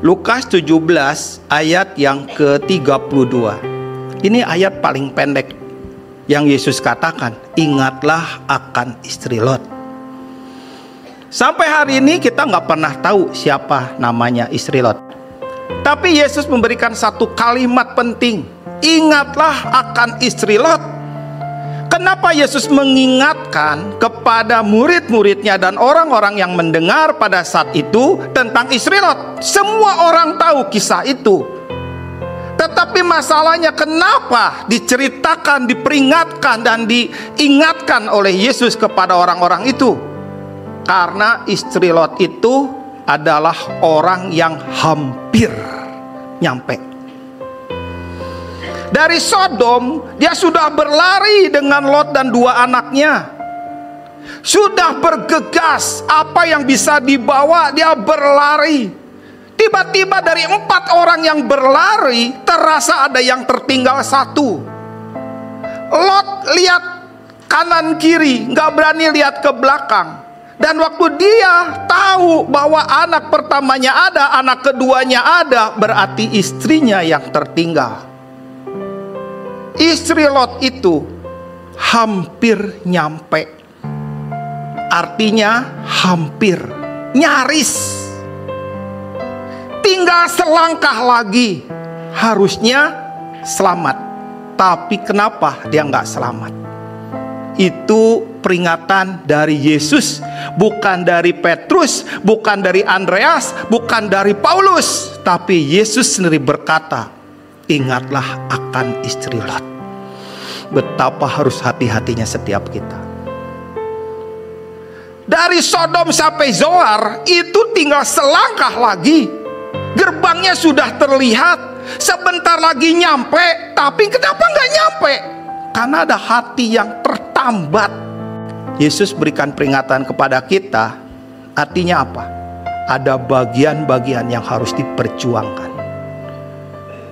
Lukas 17 ayat yang ke-32. Ini ayat paling pendek yang Yesus katakan, ingatlah akan istri Lot. Sampai hari ini kita nggak pernah tahu siapa namanya istri Lot. Tapi Yesus memberikan satu kalimat penting, ingatlah akan istri Lot. Kenapa Yesus mengingatkan kepada murid-muridnya dan orang-orang yang mendengar pada saat itu tentang istri Lot? Semua orang tahu kisah itu. Tetapi masalahnya kenapa diceritakan, diperingatkan dan diingatkan oleh Yesus kepada orang-orang itu? Karena istri Lot itu adalah orang yang hampir nyampe. Dari Sodom, dia sudah berlari dengan Lot dan 2 anaknya. Sudah bergegas, apa yang bisa dibawa dia berlari. Tiba-tiba dari 4 orang yang berlari, terasa ada yang tertinggal 1. Lot lihat kanan kiri, gak berani lihat ke belakang. Dan waktu dia tahu bahwa anak pertamanya ada, anak keduanya ada, berarti istrinya yang tertinggal. Istri Lot itu hampir nyampe. Artinya hampir, nyaris. Tinggal selangkah lagi, harusnya selamat. Tapi kenapa dia nggak selamat? Itu peringatan dari Yesus, bukan dari Petrus, bukan dari Andreas, bukan dari Paulus. Tapi Yesus sendiri berkata, ingatlah akan istri Lot. Betapa harus hati-hatinya setiap kita. Dari Sodom sampai Zoar itu tinggal selangkah lagi. Gerbangnya sudah terlihat, sebentar lagi nyampe. Tapi kenapa nggak nyampe? Karena ada hati yang tertambat. Yesus berikan peringatan kepada kita. Artinya apa? Ada bagian-bagian yang harus diperjuangkan.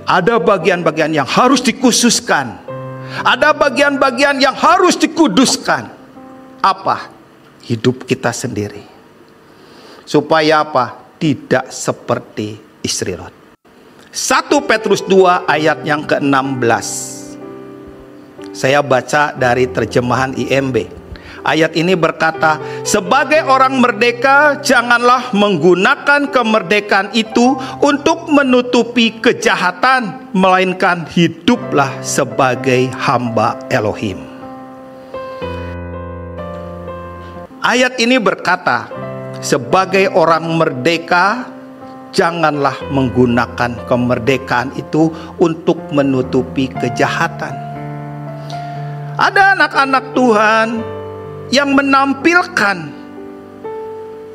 Ada bagian-bagian yang harus dikhususkan. Ada bagian-bagian yang harus dikuduskan. Apa? Hidup kita sendiri. Supaya apa? Tidak seperti istri Lot. 1 Petrus 2 ayat yang ke-16. Saya baca dari terjemahan IMB. Ayat ini berkata, sebagai orang merdeka, janganlah menggunakan kemerdekaan itu untuk menutupi kejahatan, melainkan hiduplah sebagai hamba Elohim. Ayat ini berkata, sebagai orang merdeka, janganlah menggunakan kemerdekaan itu untuk menutupi kejahatan. Ada anak-anak Tuhan yang menampilkan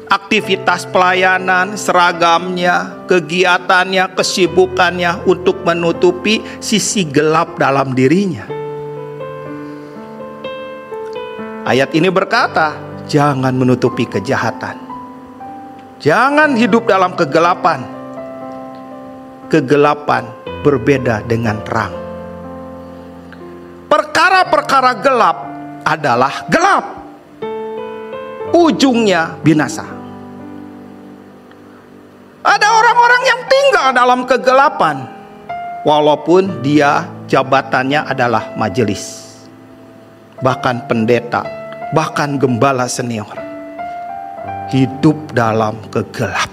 aktivitas pelayanan, seragamnya, kegiatannya, kesibukannya untuk menutupi sisi gelap dalam dirinya. Ayat ini berkata, jangan menutupi kejahatan. Jangan hidup dalam kegelapan. Kegelapan berbeda dengan terang. Perkara-perkara gelap adalah gelap. Ujungnya binasa. Ada orang-orang yang tinggal dalam kegelapan, walaupun dia jabatannya adalah majelis, bahkan pendeta, bahkan gembala senior. Hidup dalam kegelapan.